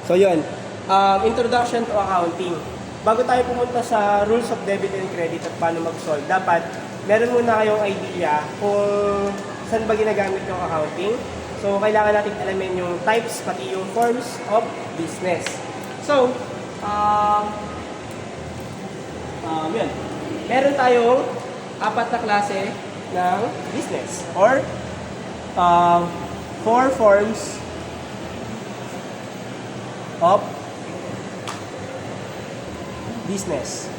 So yun, introduction to accounting. Bago tayo pumunta sa rules of debit and credit at paano mag-solve, dapat meron muna kayong idea kung saan ba ginagamit yung accounting. So kailangan natin alamin yung types, pati yung forms of business. So, yun. Meron tayong 4 na klase ng business or 4 forms of business.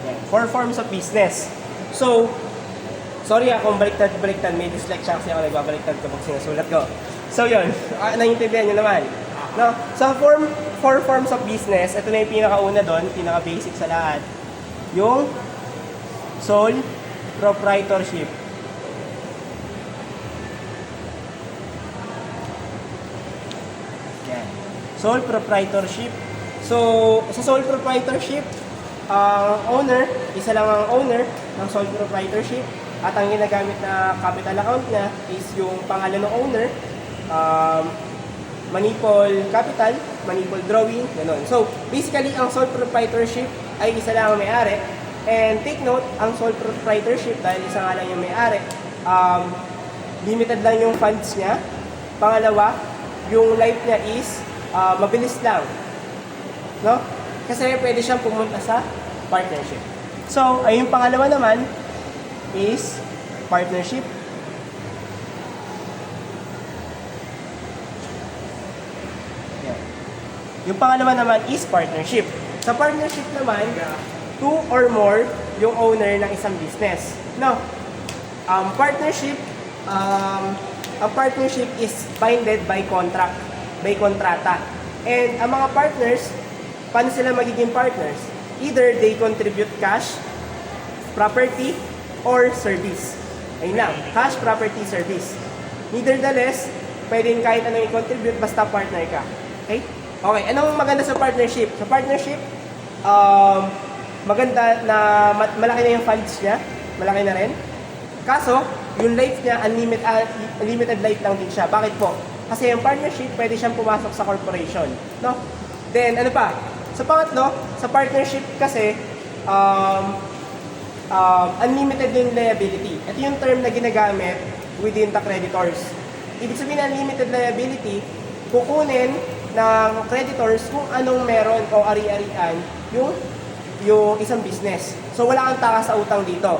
Yan. 4 forms of business. So, sorry kung baliktad, may dyslexia kasi ako nagbabaliktad kapag sinusulat ko. So yun, naiintindihan nyo naman. No? So, 4 forms of business, ito na yung pinakauna doon, pinaka-basic sa lahat. Yung sole proprietorship. Yan. Sole proprietorship. So, sa sole proprietorship, ang owner, isa lang ang owner ng sole proprietorship. At ang ginagamit na capital account niya is yung pangalan ng owner, manipol capital, manipol drawing, gano'n. So, basically, ang sole proprietorship ay isa lang ang may-ari. And take note, ang sole proprietorship, dahil isa nga lang yung may-ari, limited lang yung funds niya. Pangalawa, yung life niya is mabilis lang. No? Kasi pwede siyang pumunta sa partnership. So, ay yung pangalawa naman is partnership. Yan. Yung pangalawa naman is partnership. Sa partnership naman, 2 or more yung owner ng isang business. No? Partnership, ang partnership is binded by contract, by kontrata. And ang mga partners, paano sila magiging partners? Either they contribute cash, property, or service. Ayun lang, cash, property, service. Nevertheless, pwedeng kahit anong i-contribute basta partner ka. Okay? Okay, anong maganda sa partnership? Sa partnership, maganda na malaki na yung funds niya, malaki na rin. Kaso, yung life niya, unlimited life lang din siya. Bakit po? Kasi yung partnership, pwede siyang pumasok sa corporation. No? Then, ano pa? Sa pangatlo, sa partnership kasi, unlimited yung liability. Ito yung term na ginagamit within the creditors. Ibig sabihin ng unlimited liability, kukunin ng creditors kung anong meron o ari-arian yung isang business. So, wala kang takas sa utang dito.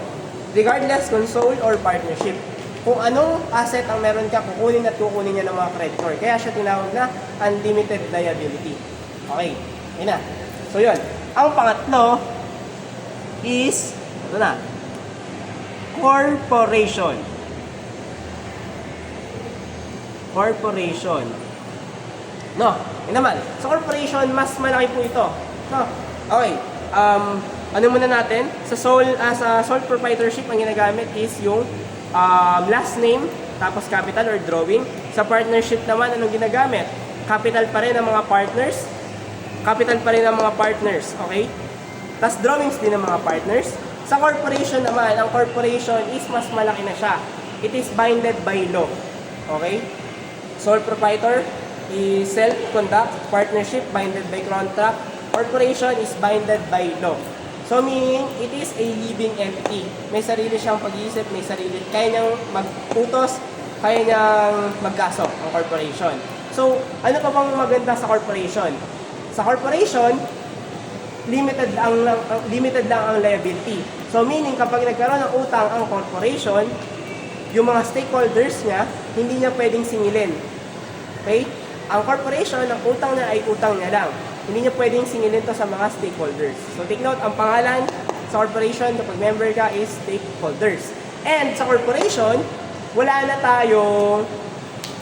Regardless kung sole or partnership. Kung anong asset ang meron ka, kukunin at kukunin niya ng mga creditor. Kaya siya tinawag na unlimited liability. Okay, yun na. So, yun. Ang pangatlo is, ito na, corporation. Corporation. No, yun naman. Sa corporation, mas malaki po ito. No, okay. Ano muna natin? Sa sole proprietorship, ang ginagamit is yung last name, tapos capital or drawing. Sa partnership naman, anong ginagamit? Capital pa rin ng mga partners. Capital pa rin ng mga partners. Okay? Tapos drawings din ng mga partners. Sa corporation naman, ang corporation is mas malaki na siya. It is binded by law. Okay? Sole proprietor is self-conduct. Partnership, binded by contract. Corporation is binded by law. So meaning, it is a living entity. May sarili siyang pag-iisip, may sarili. Kaya niyang mag-utos, kaya niyang magkaso ang corporation. So, ano pa bang maganda sa corporation? Sa corporation, limited lang ang liability. So meaning, kapag nagkaroon ng utang ang corporation, yung mga stakeholders niya, hindi niya pwedeng singilin. Okay? Ang corporation, ang utang niya ay utang niya lang. Hindi niya pwedeng singilin to sa mga stakeholders. So take note, ang pangalan sa corporation, kapag member ka, is stakeholders. And sa corporation, wala na tayong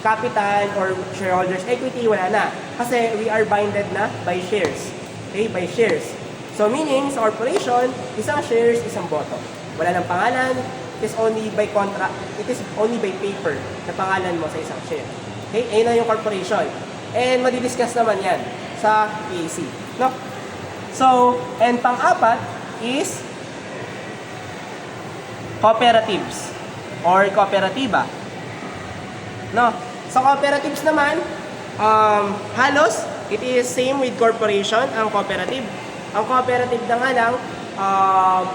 capital or shareholders equity, wala na. Kasi we are binded na by shares. Okay, by shares. So meaning, sa corporation, isang shares, isang boto. Wala nang pangalan, it is only by contract, it is only by paper na pangalan mo sa isang share. Okay, ayun na yung corporation. And madidiscuss naman yan sa PAC. No? So, and pang-apat is cooperatives or kooperatiba. No? Sa cooperatives naman, halos, it is same with corporation, ang cooperative. Ang cooperative na nga lang,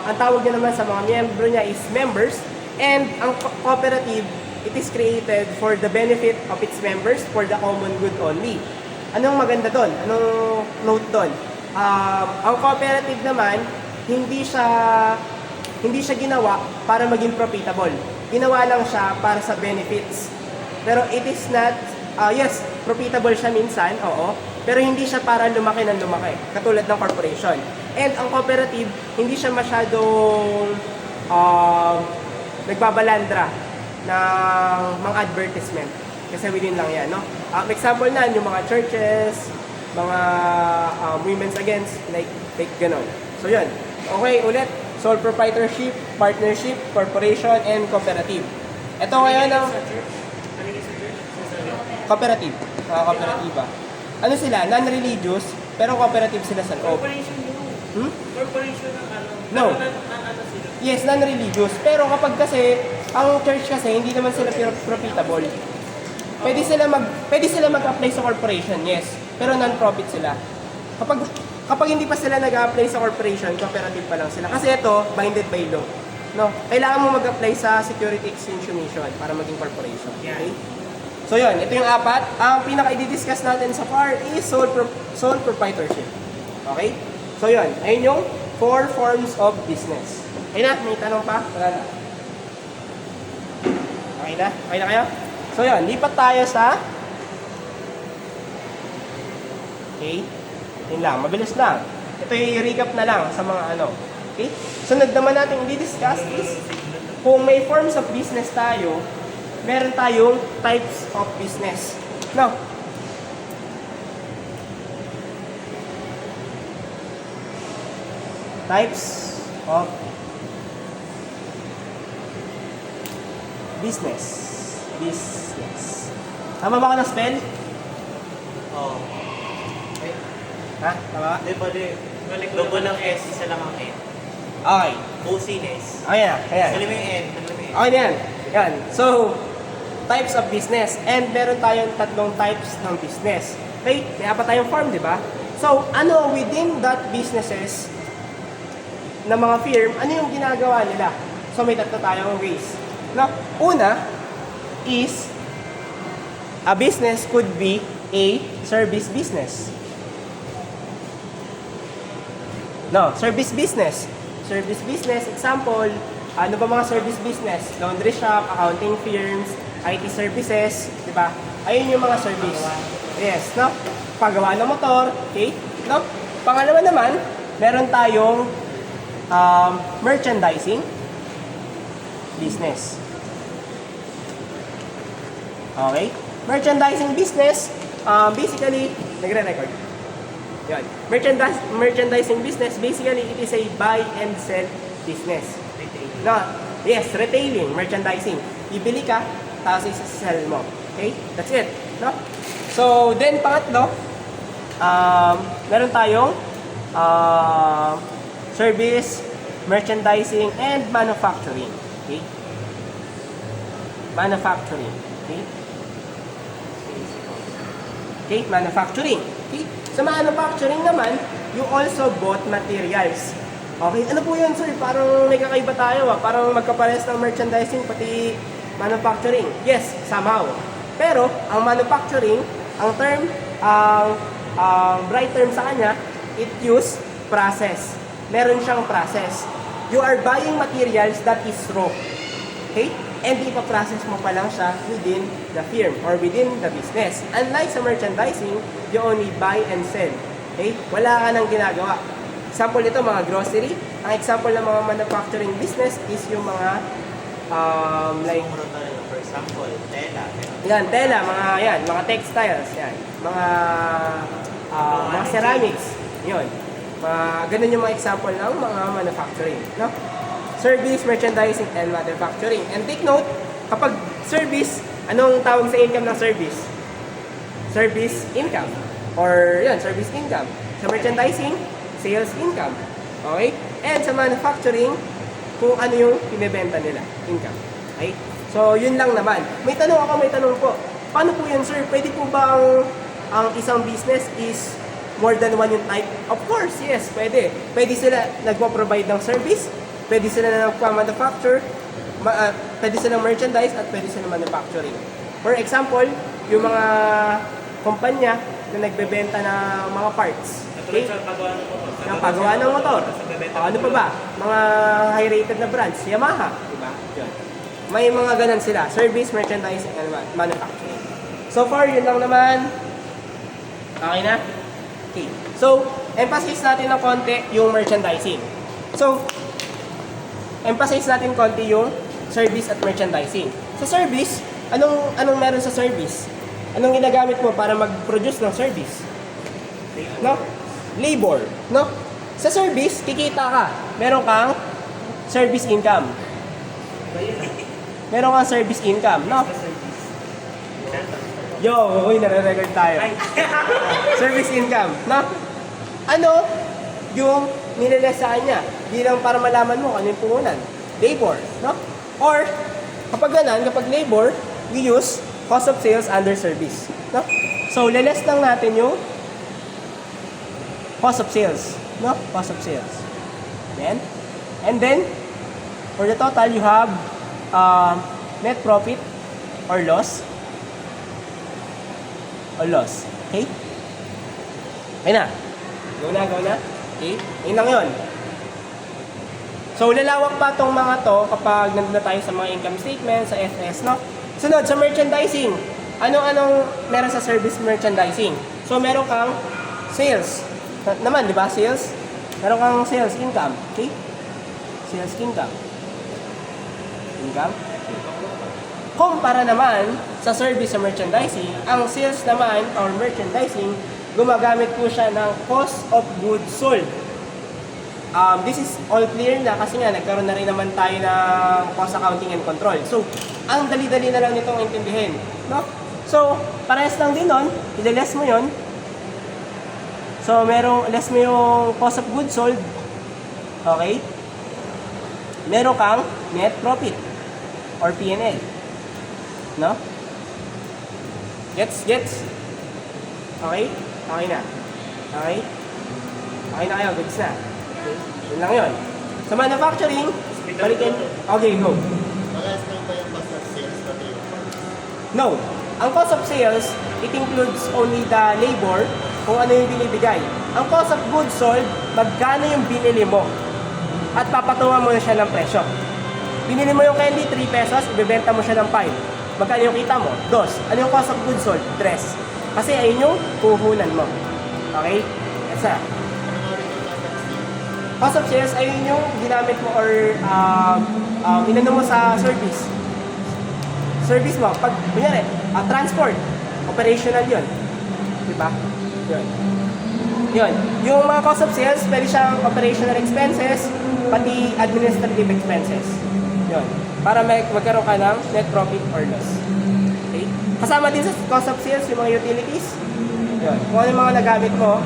ang tawag niya naman sa mga miyembro niya is members, and ang cooperative, it is created for the benefit of its members for the common good only. Anong maganda doon? Anong note doon? Ang cooperative naman, hindi siya ginawa para maging profitable. Ginawa lang siya para sa benefits. Pero it is not, yes, profitable siya minsan, oo. Pero hindi siya para lumaki ng lumaki, katulad ng corporation. And ang cooperative, hindi siya masyadong nagbabalandra ng mga advertisement. Kasi within lang yan, no? Example na, yung mga churches, mga women's against, like ganon. So yun. Okay, ulit. Sole proprietorship, partnership, corporation, and cooperative. Ito ngayon ang cooperative. Kooperatiba. Ano sila? Non-religious, pero cooperative sila sa loob. Corporation yun. Corporation ng ano? No. Ano sila? Yes, non-religious. Pero kapag kasi, ang church kasi, hindi naman sila profitable. Pwede sila mag-apply sa corporation, yes. Pero non-profit sila. Kapag hindi pa sila nag-apply sa corporation, cooperative pa lang sila. Kasi ito, binded by law. No? Kailangan mo mag-apply sa Security Exchange Commission para maging corporation. Okay? So yun, ito yung apat. Ang pinaka-i-discuss natin sa FAR is sole proprietorship. Okay? So yun, ayun yung 4 forms of business. Okay na? May tanong pa? Wala na. Okay na? Okay na kayo? So yun, lipat tayo sa... Okay? Yun lang, mabilis lang. Ito yung recap na lang sa mga ano. Okay? Sunod naman natin i-discuss is kung may forms of business tayo, meron tayong types of business. No? Types of business. Business. Tama ba ako ng spell? Oo. Ha? Tama? Di ba logo ng S, isa lang ang N. Okay. Business. Ayan. Ayan. Sabi mo yung N. Okay na yan. Yan. So, types of business. And meron tayong tatlong types ng business. Okay? May apat tayong form, di ba? So, ano within that businesses na mga firm, ano yung ginagawa nila? So, may tatlo tayong ways. No? Una is a business could be a service business. No, service business. Service business, example, ano ba mga service business? Laundry shop, accounting firms, IT services, di ba? Ayun yung mga service. Yes, no? Paggawa ng motor, okay? No? Pangalawa naman, meron tayong merchandising business. Okay? Merchandising business, basically, nagre-record. Yan. Merchandising business, basically, it is a buy and sell business. Retailing. No? Yes, retailing, merchandising. Ibili ka, tapos isa-sell mo. Okay? That's it. No? So, then, pangatlo, meron tayong service, merchandising, and manufacturing. Okay? Manufacturing. Okay? Okay, manufacturing. Okay? Sa manufacturing naman, you also bought materials. Okay, ano po yun, sir? Parang may kakaiba tayo, Parang magkapares ng merchandising pati manufacturing. Yes, somehow. Pero, ang manufacturing, ang term, ang bright term sa kanya, it use process. Meron siyang process. You are buying materials that is raw. Okay? And ipaprocess mo pa lang siya within the firm or within the business. Unlike sa merchandising, you only buy and sell. Okay? Wala ka nang ginagawa. Example nito, mga grocery. Ang example ng mga manufacturing business is yung mga like for example, tela. yan, tela, mga textiles, yan. Mga ceramics. Yun. Ganun yung mga example ng mga manufacturing. No? Service, merchandising, and manufacturing. And take note, kapag service, anong tawag sa income ng service? Service income. Or, yun, service income. Sa merchandising, sales income. Okay? And sa manufacturing, kung ano yung pinibenta nila, income. Okay? So, yun lang naman. May tanong po. Paano po yun, sir? Pwede po bang ang isang business is more than one yung type? Of course, yes, pwede. Pwede sila nagpo-provide ng service, pwede sila na nagpa-manufacture, pwede sila merchandise, at pwede sila manufacturing. For example, yung mga kumpanya na nagbebenta ng mga parts. Katulad sa paggawa ng motor. Yung paggawa ng motor. Sa bebenta Ano pa ba? Mga high-rated na brands. Yamaha. Diba? Yun. May mga ganun sila. Service, merchandising, and manufacturing. So far, yun lang naman. Okay na? Okay. So, emphasize natin ng konti yung merchandising. So, emphasize natin konti yung service at merchandising. Sa service, anong meron sa service? Anong ginagamit mo para mag-produce ng service? No? Labor, no? Sa service, kikita ka. Meron kang service income. Meron kang service income, no? Yo, uy, nare-record tayo. Service income, no? Ano yung nilalesaan niya? Bilang para malaman mo kung ano yung puhunan. Labor, no? Or, kapag ganan, kapag labor, we use cost of sales under service, no? So, leles lang natin yung cost of sales, no? Cost of sales. Then, and then, for the total, you have net profit or loss. Okay? Okay na. Go na. Okay? Yun lang yun. So, lalawak pa tong mga to kapag nandun na tayo sa mga income statement, sa FS, no? Sunod, sa merchandising. Anong meron sa service merchandising? So, meron kang sales. Naman, di ba? Sales. Meron kang sales income. Okay? Sales income. Kumpara naman sa service sa merchandising, ang sales naman or merchandising, gumagamit po siya ng cost of goods sold. This is all clear na kasi nga nagkaroon na rin naman tayo ng cost accounting and control. So, ang dali-dali na lang nitong intindihin, no? So, parehas lang din nun, i-less mo yon. So, less mo yung cost of goods sold. Okay? Meron kang net profit or P&L. No? Gets? Okay? Okay na. Okay? Okay na kayo, gets na. Okay? Yun lang yun. Sa manufacturing, balikin. Okay, go. Parehas lang ba yung cost of sales pati yung No. Ang cost of sales, it includes only the labor, kung ano yung binibigay. Ang cost of goods sold, magkano yung binili mo. At papatungan mo na siya ng presyo. Binili mo yung candy, 3 pesos, ibebenta mo siya ng 5. Magkano yung kita mo? 2. Ano yung cost of goods sold? 3. Kasi ayun yung puhunan mo. Okay? Yes, sir. Cost of sales, ayun yung ginamit mo or inano mo sa service. Service mo. Pag, kunyari, transport. Operational yun. Diba? Yun. Yung mga cost of sales, pwede siyang operational expenses, pati administrative expenses. Yun. Para magkaroon ka ng net profit or loss. Okay? Kasama din sa cost of sales, yung mga utilities. Yun. Kung ano yung mga nagamit mo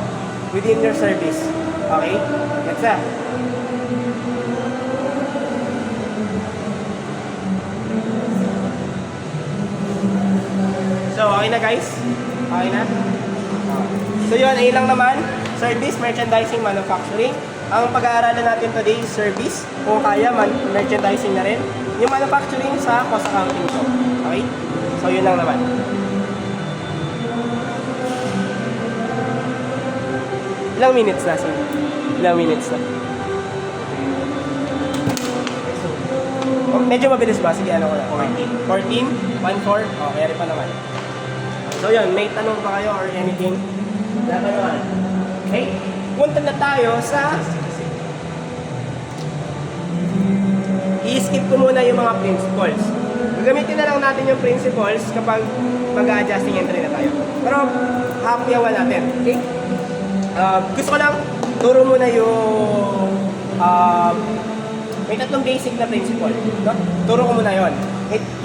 within your service. Okay? That's that. So, okay na guys? Okay na? So yun, ayun lang naman. Service, merchandising, manufacturing. Ang pag-aaralan natin today is service. Kung kaya, merchandising na rin. Yung manufacturing sa cost accounting ko. Okay? So yun lang naman. Ilang minutes na, sir? Ilang minutes na? Medyo mabilis ba? Sige, ano ko lang. 14? 1-4? Oh, kaya pa naman. So yun, may tanong pa kayo or anything? Wala pa naman. Okay? Punta na tayo sa... I-skip ko muna yung mga principles. Gagamitin na lang natin yung principles kapag mag-adjusting entry na tayo. Pero, hakyawan natin. Okay? Gusto ko lang turo muna yung... may 3 basic na principle. No? Turo ko muna yun.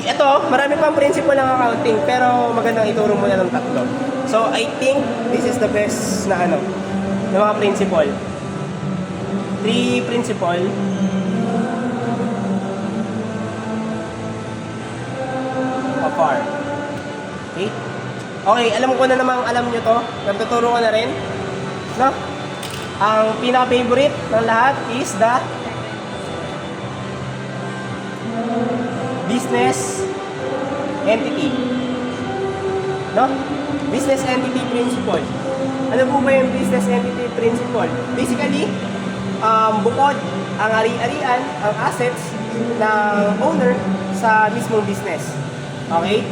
Ito, marami pang principle ng accounting, pero magandang ituro muna ng 3. So, I think this is the best na ano, na mga principle. 3 principle. Of R. Okay? Okay, alam ko na namang alam nyo to. Nagtuturo ko na rin. No? Ang pinaka-favorite ng lahat is the business entity. No? Business entity principle. Ano po ba yung business entity principle? Basically, bukod ang ari-arian, ang assets ng owner sa mismong business. Okay?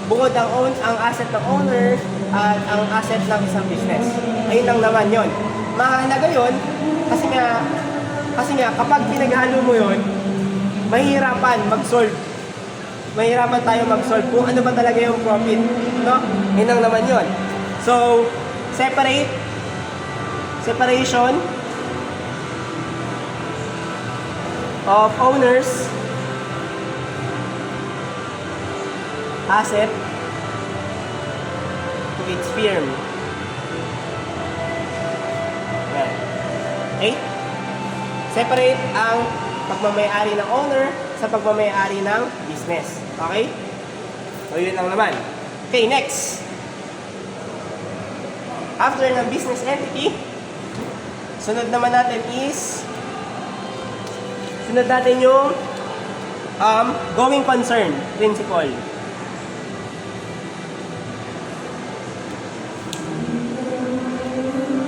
Bukod ang asset ng owner at ang asset ng isang business. Ayun lang naman yon. Mahalaga yon kasi nga kapag pinaghalo mo yon, mahihirapan mag-solve. Mahirapan tayo mag-solve kung ano ba talaga yung profit. No? Yun lang naman yon. So, separation of owners, asset to its firm. Yan. Okay? Separate ang pagmamayari ng owner sa pagmamayari ng business. Okay? So, yun lang naman. Okay, next. After ng business entity, sunod naman natin yung going concern principle.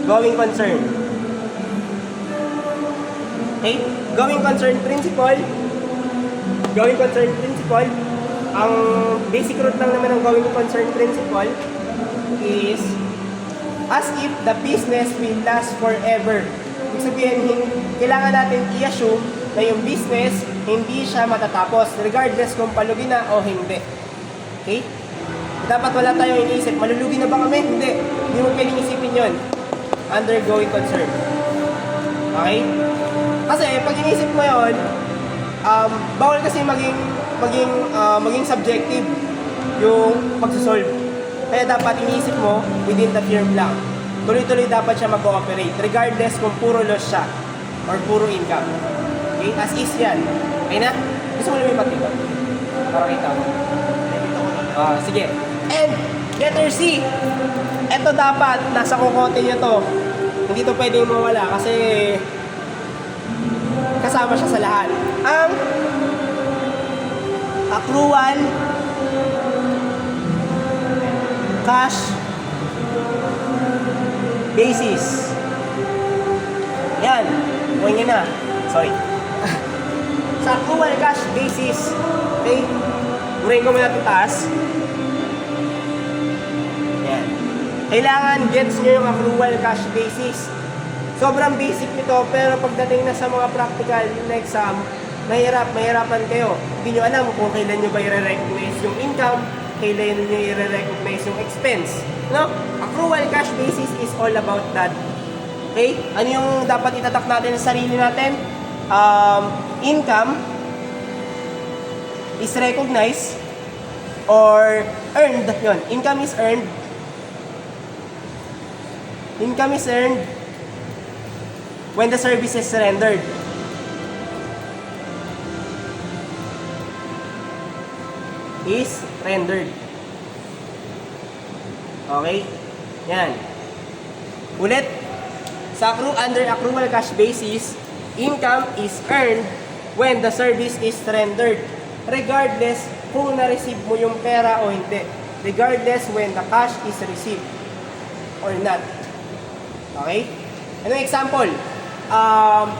Going concern. Okay? Going concern principle. Ang basic root lang naman ng going concern principle is as if the business will last forever. Ibig sabihin, kailangan natin i-assume na yung business hindi siya matatapos regardless kung palugi na o hindi. Okay? Dapat wala tayong iniisip, malulugi na ba kami? Hindi. Hindi mo pwedeng isipin yun. Undergoing concern. Okay? Kasi pag inisip mo yun, bawal kasi maging subjective yung pagsasolve. Kaya dapat inisip mo within the firm lang. Tuloy-tuloy dapat siya mag-ooperate regardless kung puro loss siya or puro income. Okay? As is yan. Okay na? Gusto mo lumipat dito? Para kita mo. Sige. And letter C. Ito dapat nasa kukote nyo to. Hindi to pwedeng mawala kasi kasama siya sa lahat. Ang accrual cash basis. Yan. Huwag nyo na. Sorry. Sa accrual cash basis. Okay? Gurahin ko muna ito taas. Yan. Kailangan gets nyo yung accrual cash basis. Sobrang basic nito, pero pagdating na sa mga practical na exam, mahirapan kayo. Hindi nyo alam kung kailan nyo ba i-recognize yung income, kailan nyo i-recognize yung expense. No? Accrual cash basis is all about that. Okay? Ano yung dapat itatak natin sa sarili natin? Income is recognized or earned. Yun. Income is earned. Income is earned when the service is rendered. Is rendered. Okay? Yan. Ulit. Sa under accrual cash basis, income is earned when the service is rendered. Regardless kung na-receive mo yung pera o hindi. Regardless when the cash is received or not. Okay? Anong example?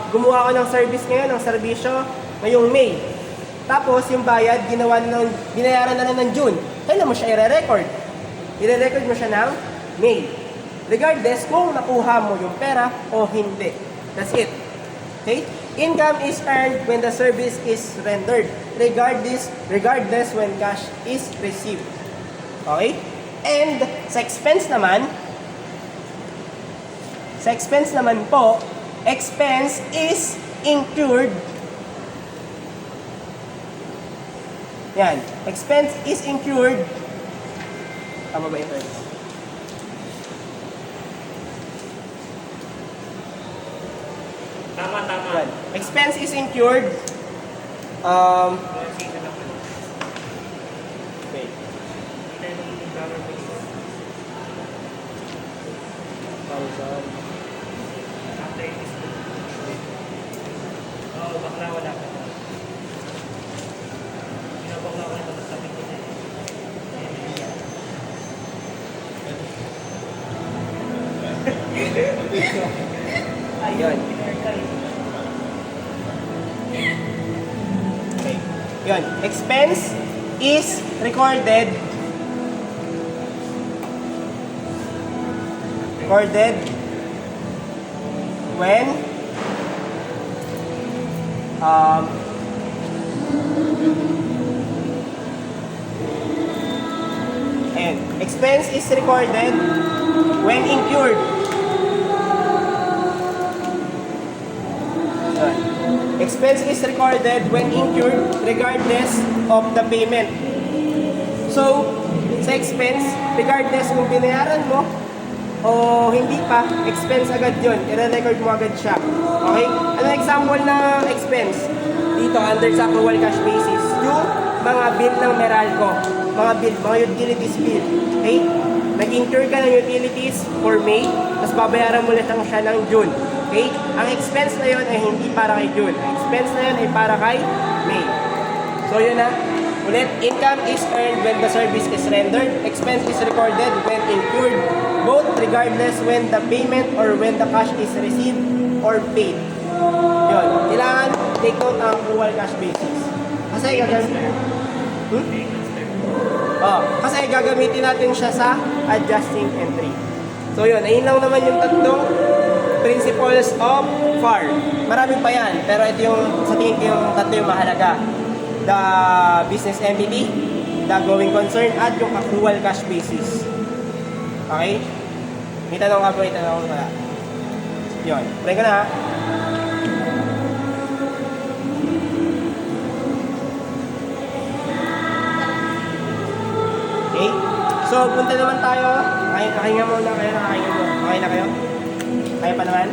Gumawa ko ng service ngayon, ng serbisyo, ngayong May. Tapos, yung bayad, binayaran na lang ng June. Kailan mo siya i-record? I-record mo siya ng May. Regardless kung nakuha mo yung pera o hindi. That's it. Okay? Income is earned when the service is rendered. Regardless when cash is received. Okay? And sa expense naman po, expense is incurred. Yan. Expense is incurred. Tama ba ito? Tama. Yan. Expense is incurred. Wait. After this. Oo, bakla wala ka. Binabakla ko ito, sabi ko na Ayun. Okay. Yun. Expense is recorded when and expense is recorded when incurred. Expense is recorded when incurred regardless of the payment. So, sa expense, regardless kung binayaran mo o hindi pa, expense agad yun. I-record mo agad siya. Okay? Ano example ng expense? Dito, under sa accrual cash basis. Yung mga bill ng Meralco. Mga utilities bill. Okay? Nag-incur ka ng utilities for May, tapos babayaran mo lang siya ng June. Okay? Ang expense na yun ay hindi para kay June. Ang expense na yun ay para kay May. So yun na. Ulit, income is earned when the service is rendered. Expense is recorded when incurred, both regardless when the payment or when the cash is received or paid. Yun. Kailangan take note ang accrual cash basis. Kasi kasi gagamitin natin siya sa adjusting entry. So yun, ayun lang naman yung tatlong principles of FAR. Marami pa yan, pero ito yung, sa tingin ko yung tatlo yung mahalaga. The business entity, the going concern, at yung accrual cash basis. Okay? May tanong ka po, may tanong ka. Yun, pray ko na ha. Okay? So, punta naman tayo. Nakahinga muna kayo, nakahinga mo. Okay na kayo? Kaya pa naman?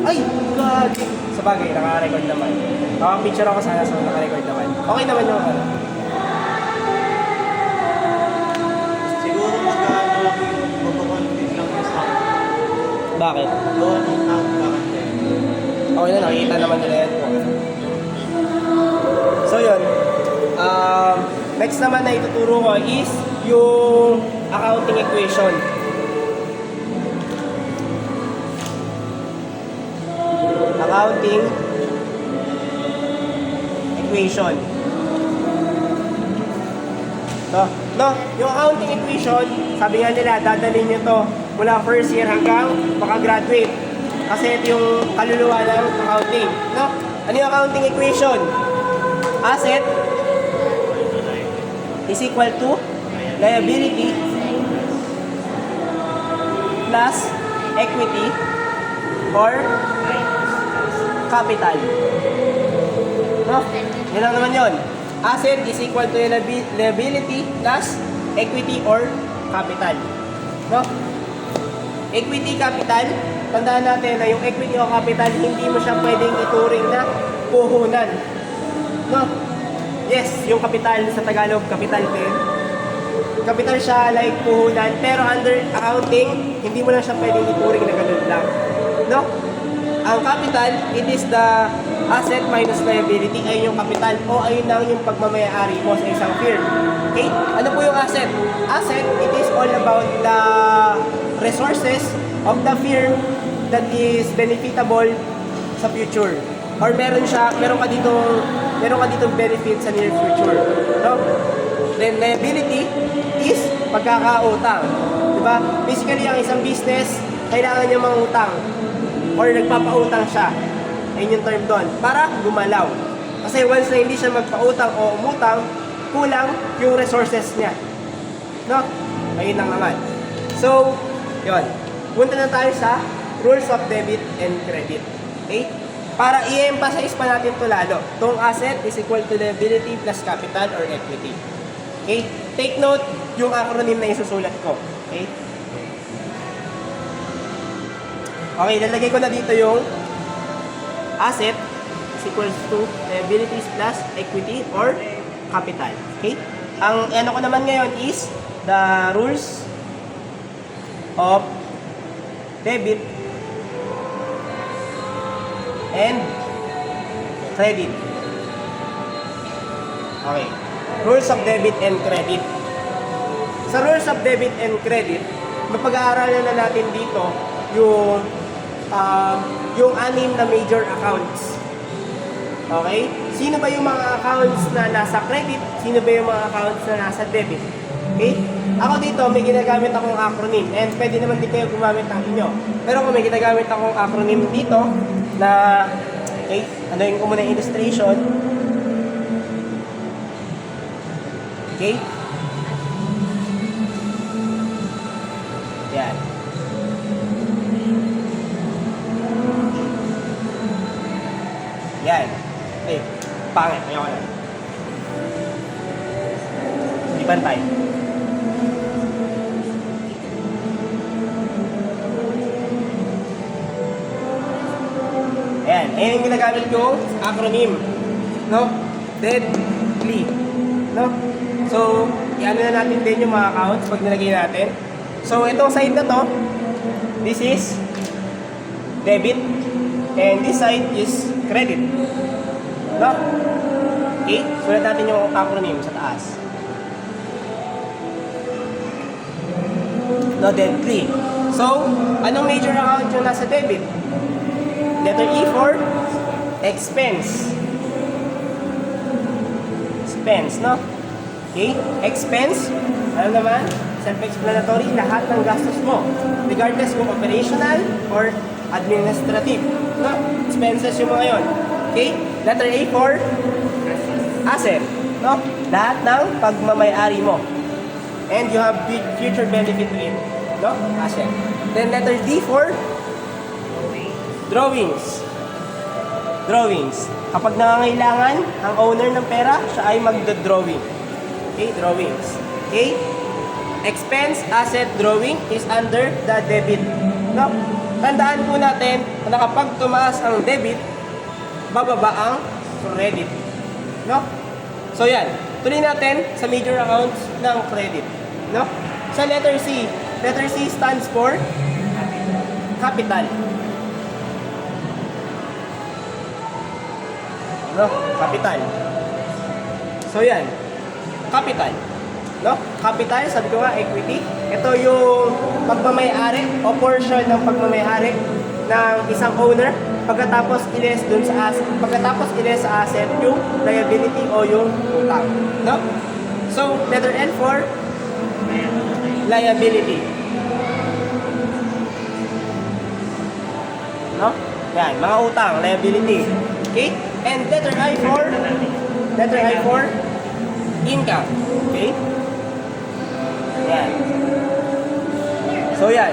Ay, God! Sa bagay, naka-record naman. Picture ako sana, so naka-record naman. Okay naman yung ano. Siguro magpakonflict lang yung sound. Bakit? Doon ang nakakante. Okay na, nakikita naman nila yan. So, yun. Next naman na ituturo ko is yung accounting equation. Accounting equation. No, yung accounting equation, sabi nga nila, dadalhin nyo to mula first year hanggang makagraduate. Kasi ito yung kaluluwa ng accounting. No? Ano yung accounting equation? Asset is equal to liability plus equity or capital. No? Yan lang naman yun. Asset is equal to liability plus equity or capital. No? Equity, capital, tandaan natin na yung equity o capital, hindi mo siya pwedeng ituring na puhunan. No? Yes, yung capital sa Tagalog, capital din. Capital siya like puhunan, pero under accounting, hindi mo lang siya pwedeng ituring na ganun lang. No? Ang capital, it is the asset minus liability, ay yung capital o ayun lang yung pagmamayari mo sa isang firm. Okay? Ano po yung asset? Asset, it is all about the resources of the firm that is benefitable sa future. Or meron ka ditong benefit sa near future. No? Then liability is pagkakautang. Diba? Basically, ang isang business, kailangan niya mangutang or nagpapautang siya. Ayun yung term doon. Para gumalaw. Kasi once na hindi siya magpautang o umutang, kulang yung resources niya. No? Ayun lang naman. So, yun. Punta na tayo sa rules of debit and credit. Okay? Para i-emphasize pa natin ito lalo. Itong asset is equal to liability plus capital or equity. Okay? Take note yung acronym na isusulat ko. Okay? Okay, lalagay ko na dito yung asset is equals to liabilities plus equity or capital. Okay? Ang ano ko naman ngayon is the rules of debit, and credit. Okay. Rules of debit and credit. Sa rules of debit and credit, mapag-aaralan na natin dito yung anim na major accounts. Okay? Sino ba yung mga accounts na nasa credit? Sino ba yung mga accounts na nasa debit? Okay? Ako dito, may ginagamit akong acronym and pwede naman din kayo gumamit ng inyo. Pero kung may ginagamit akong acronym dito na, okay, anuin ko muna yung illustration. Okay? Yan. Yan. Eh, pangit. Ayaw ko na. Di bantay. Ayan. Ayan yung ginagamit kong acronym. No? Deadly. No? So, i-ano na natin din yung mga accounts pag nilagay natin. So, itong side na to, this is debit, and this side is credit. No? Okay? Sulat natin yung acronym sa taas. No, deadly. So, anong major account yung nasa debit? Letter E for expense. Expense, no? Okay? Expense, ano naman? Self-explanatory, lahat ng gastos mo. Regardless kung operational or administrative. No? Expenses yung mga yun. Okay? Letter A for asset. No? Lahat ng pagmamay-ari mo. And you have future benefit to it. No? Asset. Then letter D for drawings. Drawings. Kapag nangangailangan ang owner ng pera, siya ay magdodrawing. Okay? Drawings. Okay? Expense, asset, drawing is under the debit. No? Tandaan po natin na kapag tumaas ang debit, bababa ang credit. No? So yan. Tuloy natin sa major accounts ng credit. No? Sa letter C. Letter C stands for capital. No? Capital. So yan. Capital. No? Capital, sabi ko nga, equity. Ito yung pagmamay-ari o portion ng pagmamay-ari ng isang owner pagkatapos i-less dun sa asset, yung liability o yung utang. No? So, letter L for liability. No? Yan, mga utang, liability. Okay? And letter I for income. Okay? Yan. So, yan.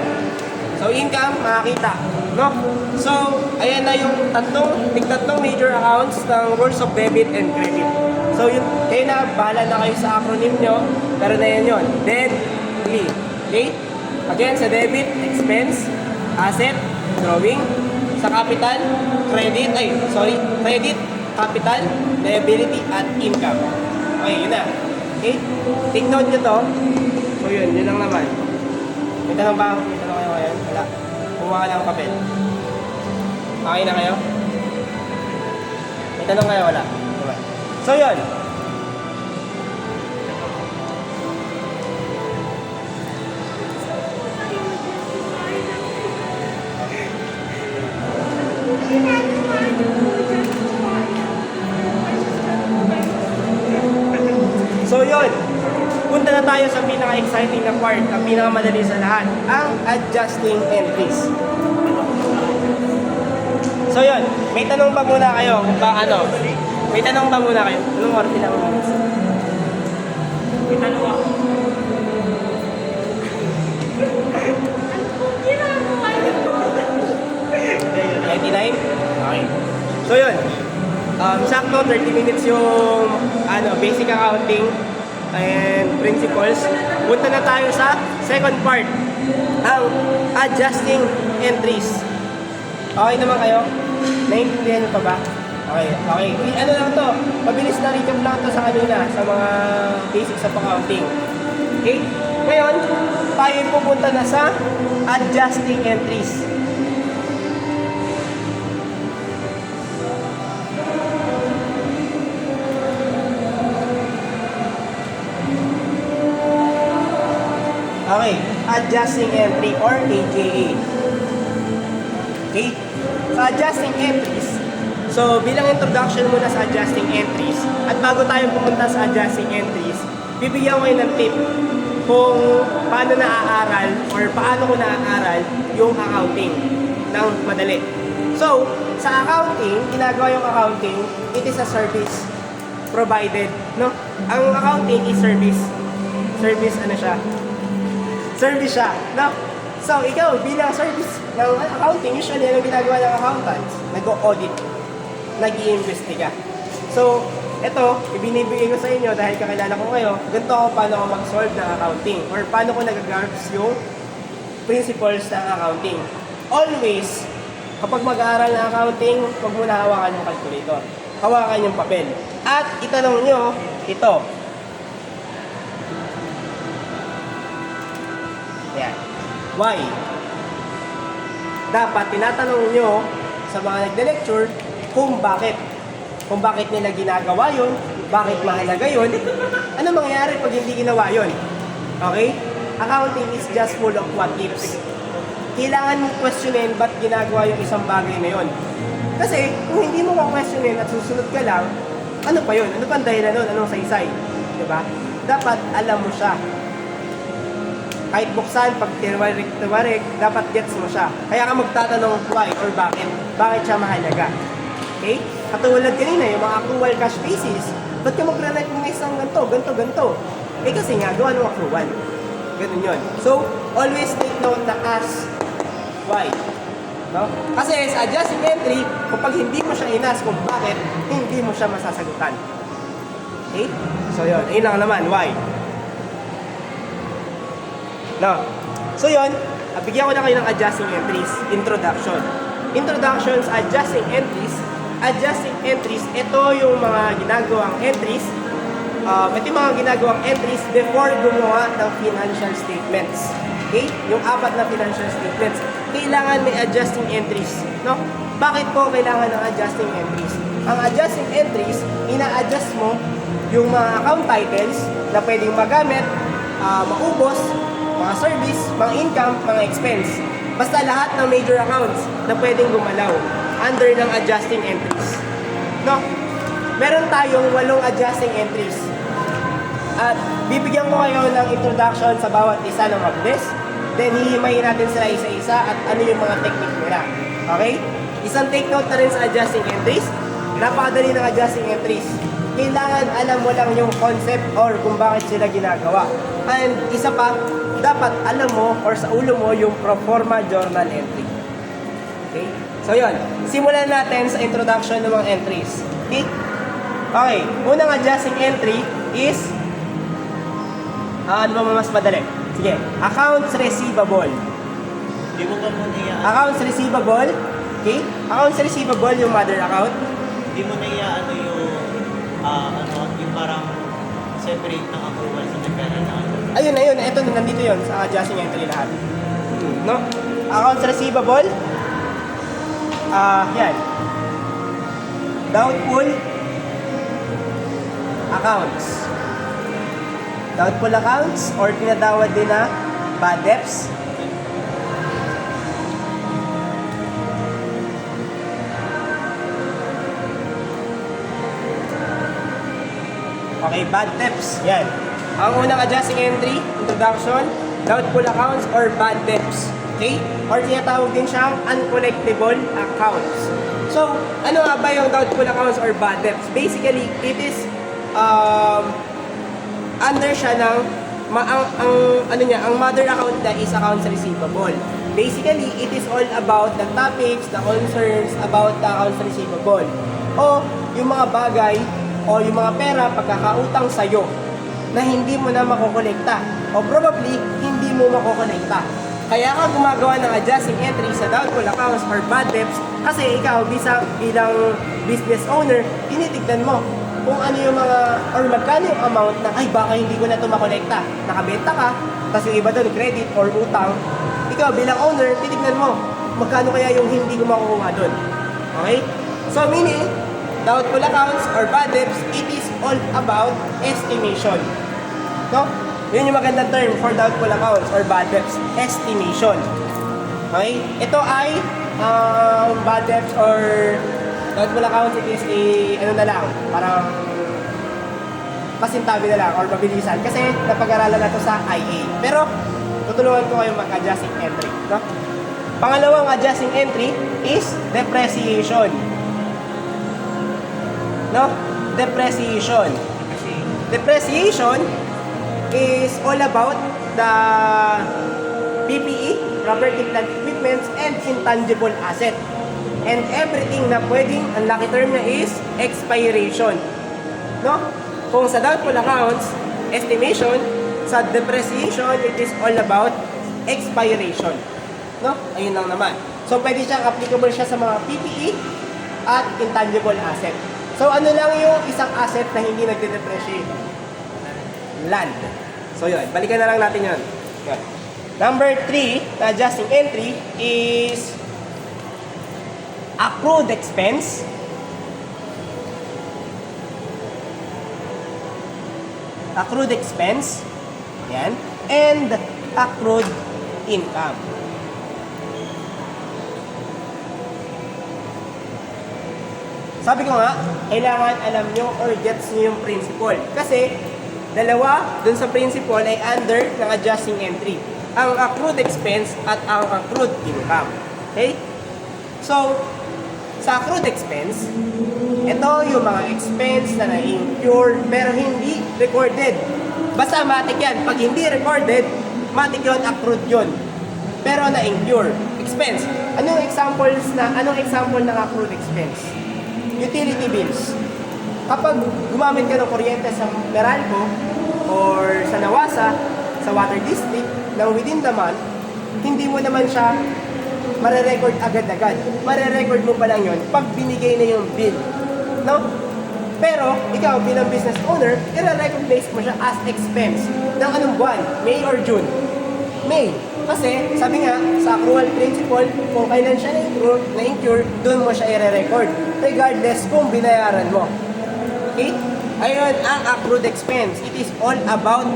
So, income, makakita. No? So, ayan na yung tatlong major accounts ng rules of debit and credit. So, yun, kayo na, bahala na kayo sa acronym nyo. Pero na yan yun. Deadly. Okay? Again, sa debit, expense, asset, drawing. Sa capital, credit, capital, liability, at income. Okay, yun na. Okay? Take note nyo to. So, yun lang naman. May tanong ba? May tanong kayo ngayon? Wala. Kumuha ka ng papel. Okay na kayo? May tanong kayo? Wala. Diba? So, yun. So, yun. Punta na tayo sa pinaka-exciting na part, ang pinakamadali sa lahat, ang adjusting entries. So yun, may tanong ba muna kayo kung paano? May tanong ba muna kayo? Anong order lang mo? May tanong ako. Okay. So yun, sakto 30 minutes yung basic accounting and principles. Punta na tayo sa second part, ang adjusting entries. Okay naman kayo? Naiintindihan nyo pa ba? Okay, okay. Ano lang to? Mabilis na recap lang to sa kanina, sa mga basics of accounting. Okay? Ngayon, tayo pupunta na sa adjusting entries. Okay, adjusting entry or AJA. Okay, sa adjusting entries, so bilang introduction muna sa adjusting entries, at bago tayo pumunta sa adjusting entries, bibigyan ko kayo ng tip kung paano naaaral or paano ko naaaral yung accounting ng madali. So, sa accounting, ginagawa yung accounting, it is a service provided, no? Ang accounting is service. Service, ano siya? Service siya, no? So, ikaw, bilang service ng accounting, usually, ano ginagawa ng accountants? Nag-audit, nag-i-investiga. So, ito, ibinibigay ko sa inyo dahil kakilala ko kayo, ganito ako paano ako mag-solve ng accounting or paano ko nag-grasp yung principles ng accounting. Always, kapag mag-aaral ng accounting, huwag mo na hawakan yung calculator. Hawakan yung papel. At itanong nyo, ito. Yan. Why? Dapat tinatanong nyo sa mga nagde-lecture kung bakit. Kung bakit nila ginagawa yun, bakit mahalaga yun, ano mangyayari pag hindi ginawa yun? Okay? Accounting is just full of what ifs. Kailangan mong questionin ba't ginagawa yung isang bagay na yun. Kasi kung hindi mo questionin at susunod ka lang, ano pa yun? Ano pa ang dahilan nun? Anong saysay? Diba? Dapat alam mo siya. Kahit buksan, pag tiwarik, dapat gets mo siya. Kaya ka magtatanong why or bakit. Bakit siya mahalaga? Okay? Katulad kanina, yung mga accrual cash basis, ba't ka magre-recognize ng ganito? Eh kasi nga, gawa ng accrual. Ganun yun. So, always take note na ask why. No? Kasi sa adjusting entry, kapag hindi mo siya inas kung bakit, hindi mo siya masasagutan. Okay? So yun, ayun lang naman, why? No? So yun, bigyan ko na kayo ng adjusting entries, introduction. Introduction sa adjusting entries. Adjusting entries, ito yung mga ginagawang entries. Ito yung mga ginagawang entries before gumawa ng financial statements. Okay? Yung 4 na financial statements. Kailangan may adjusting entries. No? Bakit po kailangan ng adjusting entries? Ang adjusting entries, ina-adjust mo yung mga account titles na pwedeng magamit, maubos, mga service, mga income, mga expense. Basta lahat ng major accounts na pwedeng gumalaw under ng adjusting entries. No? Meron tayong 8 adjusting entries. At bibigyan ko kayo ng introduction sa bawat isa ng mabilis. Then hihimayin natin sila isa-isa at ano yung mga technique nila. Okay? Isang take note na rin sa adjusting entries. Napakadali ng adjusting entries. Kailangan alam mo lang yung concept or kung bakit sila ginagawa. And isa pa, dapat alam mo or sa ulo mo yung proforma journal entry. Okay? So yun, simulan natin sa introduction ng mga entries. Okay? Okay, unang adjusting entry is ano ba mas madali? Sige, accounts receivable. Hindi mo ba muna iya... Accounts receivable. Okay? Accounts receivable yung mother account. Hindi mo na iya ano yung... yung parang separate ng accrual sa pera na ano. Ayun. Ito, nandito yun sa adjusting entry lahat. No? Accounts receivable. Yan. Doubtful accounts. Doubtful accounts or tinatawag din na bad debts. Okay, bad debts. Yan. Ang unang adjusting entry, introduction, doubtful accounts or bad debts. Okay? Or tinatawag din siyang uncollectible accounts. So, ano nga ba yung doubtful accounts or bad debts? Basically, it is under siya ng ang mother account na is accounts receivable. Basically, it is all about the topics, the concerns about the accounts receivable. O yung mga bagay o yung mga pera pagkakautang sa'yo na hindi mo na makokolekta o probably hindi mo makokolekta. Kaya ka gumagawa ng adjusting entry sa doubtful accounts or bad debts kasi ikaw bilang business owner, tinitignan mo kung ano yung mga, or magkano yung amount na, ay baka hindi ko na ito makolekta. Nakabenta ka, tapos yung iba doon, credit or utang. Ikaw bilang owner, titignan mo, magkano kaya yung hindi ko makukuha doon. Okay? So meaning, doubtful accounts or bad debts, it is all about estimation. No? Yun yung magandang term for doubtful accounts or bad debts, estimation. Okay? Ito ay bad debts or doubtful accounts, it is ano na lang, parang pasintabi na lang or mabilisan kasi napag-aralan na to sa IA. Pero tutulungan ko kayo mag-adjusting entry. No? Pangalawang adjusting entry is depreciation. No? Depreciation. Depreciation is all about the PPE, property, plant, equipment, and intangible asset. And everything na pwedeng, ang lucky term niya is expiration. No? Kung sa doubtful accounts, estimation, sa depreciation, it is all about expiration. No? Ayun lang naman. So, pwede siyang applicable siya sa mga PPE at intangible asset. So, ano lang yung isang asset na hindi nagde-depreciate? Land. So, yun. Balikan na lang natin yun. Yun. Number 3, na adjusting entry is accrued expense. Accrued expense. Yan. And accrued income. Sabi ko nga, kailangan alam nyo or gets nyo yung principle. Kasi, dalawa dun sa principle ay under ng adjusting entry. Ang accrued expense at ang accrued income. Okay? So, sa accrued expense, ito yung mga expense na na-incur pero hindi recorded. Basta matik yan. Pag hindi recorded, matik yun, accrued yun. Pero na-incur. Expense. Anong example ng accrued expense? Utility bills. Kapag gumamit ka ng kuryente sa Meralco or sa Nawasa, sa water district, na within the month, hindi mo naman siya mare-record agad-agad. Mare-record mo pa lang yun pag binigay na yung bill. No? Pero, ikaw bilang business owner, i-recognize mo siya as expense ng anong buwan? May or June? May. Kasi, sabi nga, sa accrual principle, kung kailan siya na-incur, doon mo siya i-record. Regardless kung binayaran mo. Okay? Ayun, ang accrued expense. It is all about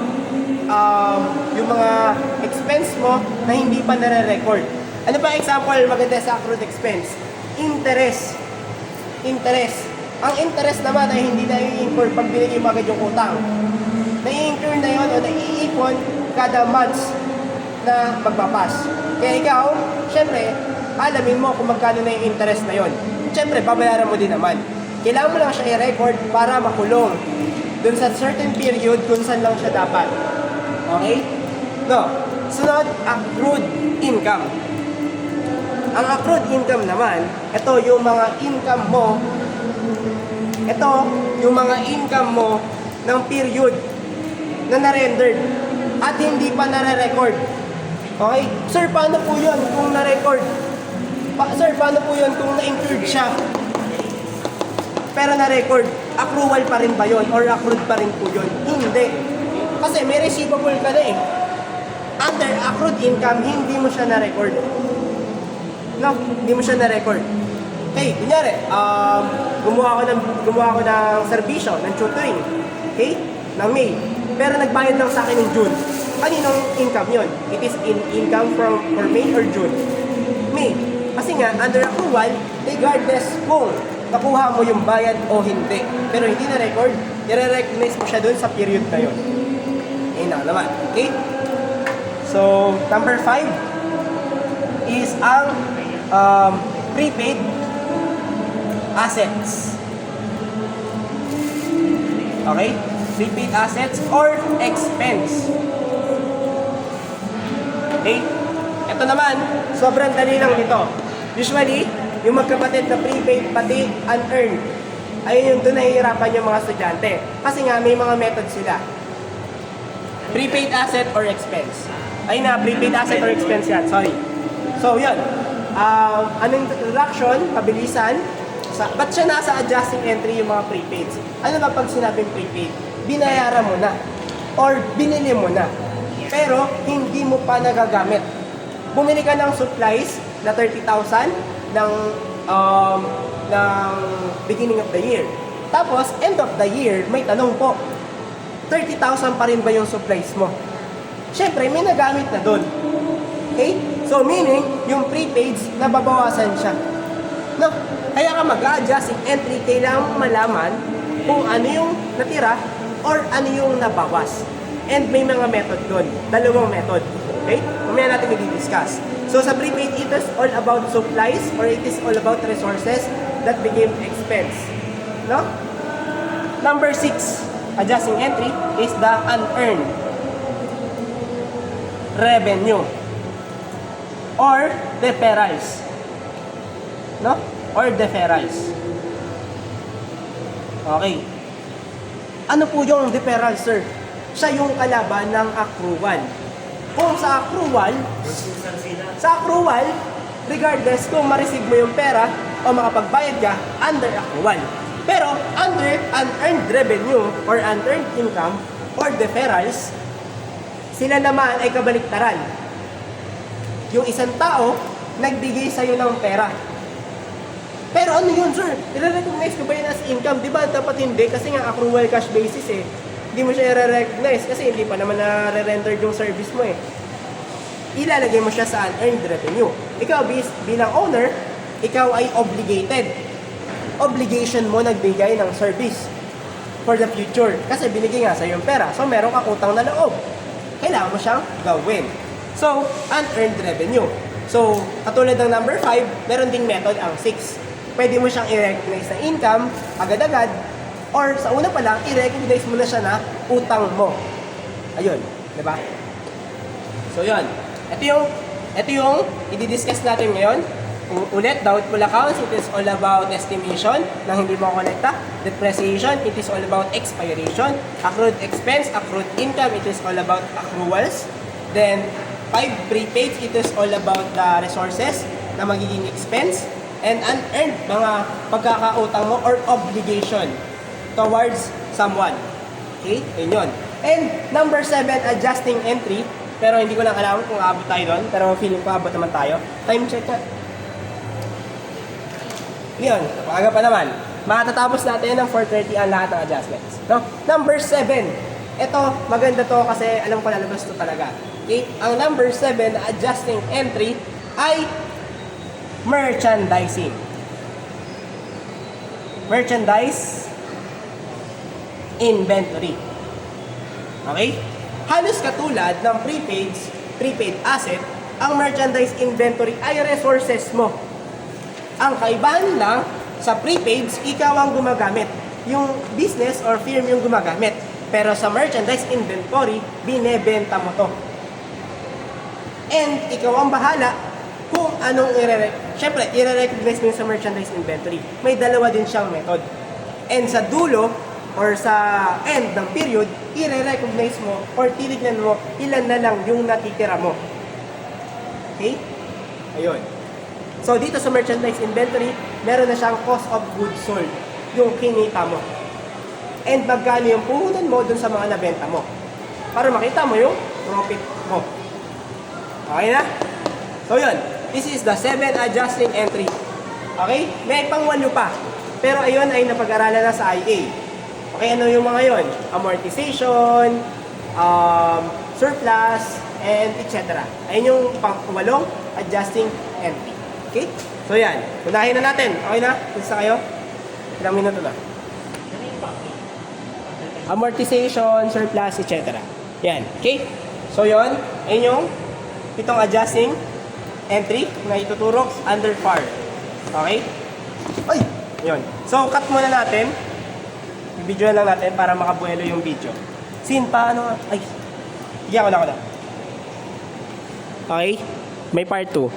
yung mga expense mo na hindi pa nare-record. Ano pa example maganda sa accrued expense? Interest. Interest. Ang interest naman ay hindi na i-incur pag binigay mo agad yung utang. Na-i-incur na yun o na-iipon kada months na magpapas. Kaya ikaw, syempre, alamin mo kung magkano na yung interest na yon. Syempre, babayaran mo din naman. Kailangan mo lang siya i-record para makulong dun sa certain period kung saan lang siya dapat. Okay? No. Sunod, accrued income. Ang accrued income naman, ito yung mga income mo, ito yung mga income mo ng period na na-rendered at hindi pa nare-record. Okay? Sir, paano po yun kung na-record? Sir, paano po yun kung na-incurred siya? Pero na-record, accrual pa rin ba yun? Or accrued pa rin po yun? Hindi. Kasi may receivable ka na eh. Under accrued income, hindi mo siya na-record. No, hindi mo siya na-record. Okay, kunyari, gumawa ko ng serbisyo, ng tutoring. Okay? Ng May. Pero nagbayad lang sa akin ng June. Kaninong income yun? It is income for May or June? May. Kasi nga, under accrual, regardless kung nakuha mo yung bayad o hindi. Pero hindi na-record, i-recognize mo siya dun sa period na yun. Ayun na naman. Okay? So, number 5 is ang prepaid assets. Okay? Prepaid assets or expense. Okay? Ito naman, sobrang dali lang nito. Usually, yung magkapatid na prepaid pati unearned, ayun yung doon nahihirapan yung mga estudyante. Kasi nga, may mga method sila. Prepaid asset or expense. Ayun na, prepaid asset or expense yan. Sorry. So, yun. Anong introduction, pabilisan. ba't siya nasa adjusting entry yung mga prepaids? Ano ba pag sinabing prepaid? Binayaran mo na or binili mo na pero hindi mo pa nagagamit. Bumili ka ng supplies na 30,000 ng beginning of the year. Tapos, end of the year, may tanong po, 30,000 pa rin ba yung supplies mo? Siyempre, may nagamit na doon. Okay? So, meaning, yung prepaids, nababawasan siya. No? Kaya ka mag-adjust yung entry, kailangan malaman kung ano yung natira or ano yung nabawas. And may mga method doon. Dalawang method. Okay? Mamaya natin i-discuss. So, sa prepaid, it is all about supplies or it is all about resources that became expense. No? Number 6, adjusting entry is the unearned revenue or deferrals. No? Or deferrals. Okay. Ano po yung deferral, sir? Siya yung kalaban ng accrual. Kung sa accrual, regardless kung ma-receive mo yung pera o makapagbayad ka, under accrual. Pero under unearned revenue or unearned income or deferrals, sila naman ay kabaliktaran. Yung isang tao, nagbigay sa'yo ng pera. Pero ano yun, sir? I-recognize ko ba yun as income? Di ba dapat hindi? Kasi nga accrual cash basis eh. Hindi mo siya i-recognize kasi hindi pa naman na-render yung service mo eh. Ilalagay mo siya sa unearned revenue. Ikaw bilang owner, ikaw ay obligated. Obligation mo nagbigay ng service for the future. Kasi binigay nga sa yung pera. So meron kang utang na loob. Kailangan mo siyang gawin. So, unearned revenue. So, katulad ng number 5, meron ding method ang 6. Pwede mo siyang i-recognize na income agad-agad or sa una pa lang, i-recognize mo na siya na utang mo. Ayun, di ba? So, yun. Ito yung i-discuss natin ngayon. Ulit, doubtful accounts, it is all about estimation ng hindi mo kolekta. Depreciation, it is all about expiration. Accrued expense, accrued income, it is all about accruals. Then, 5 prepaids, it is all about the resources na magiging expense. And unearned, mga pagkakautang mo or obligation towards someone. Okay? Yun yun. And number 7, adjusting entry. Pero hindi ko lang alam kung aabot tayo doon. Pero feeling ko aabot naman tayo. Time check na. Yun, maaga pa naman. Matatapos natin ng 4:30 ang lahat ng adjustments. No? Number 7. Ito, maganda to kasi alam ko lalabas to talaga. Okay? Ang number 7, adjusting entry, ay merchandising. Merchandise inventory. Okay? Halos katulad ng prepaid asset, ang merchandise inventory ay resources mo. Ang kaibahan lang, sa prepaids, ikaw ang gumagamit. Yung business or firm yung gumagamit. Pero sa merchandise inventory, binebenta mo to. And ikaw ang bahala kung anong Siyempre, i-recognize mo sa merchandise inventory. May dalawa din siyang method. And sa dulo, or sa end ng period, i-recognize mo or titignan mo ilan na lang yung natitira mo. Okay? Ayun. So, dito sa merchandise inventory, meron na siyang cost of goods sold, yung kinita mo. And magkano yung puhunan mo dun sa mga nabenta mo. Para makita mo yung profit mo. Okay na? So, yun. This is the 7 adjusting entry. Okay? May pang-walyo pa. Pero ayun ay napag-aralan na sa IA. Okay, ano yung mga yun? Amortization, surplus, and etc. Ayun yung pang-walong adjusting entry. Okay? So yan. Unahin na natin. Okay na? Gusto kayo? Ilang minuto na? Amortization, surplus, etc. Yan. Okay? So yun. Ayun yung itong adjusting entry na ituturo under par. Okay? Ay! Yun. So, cut muna natin. I-video lang natin para makabuelo yung video. Sin, paano nga? Ay! Higyan ko na. Okay? May part 2.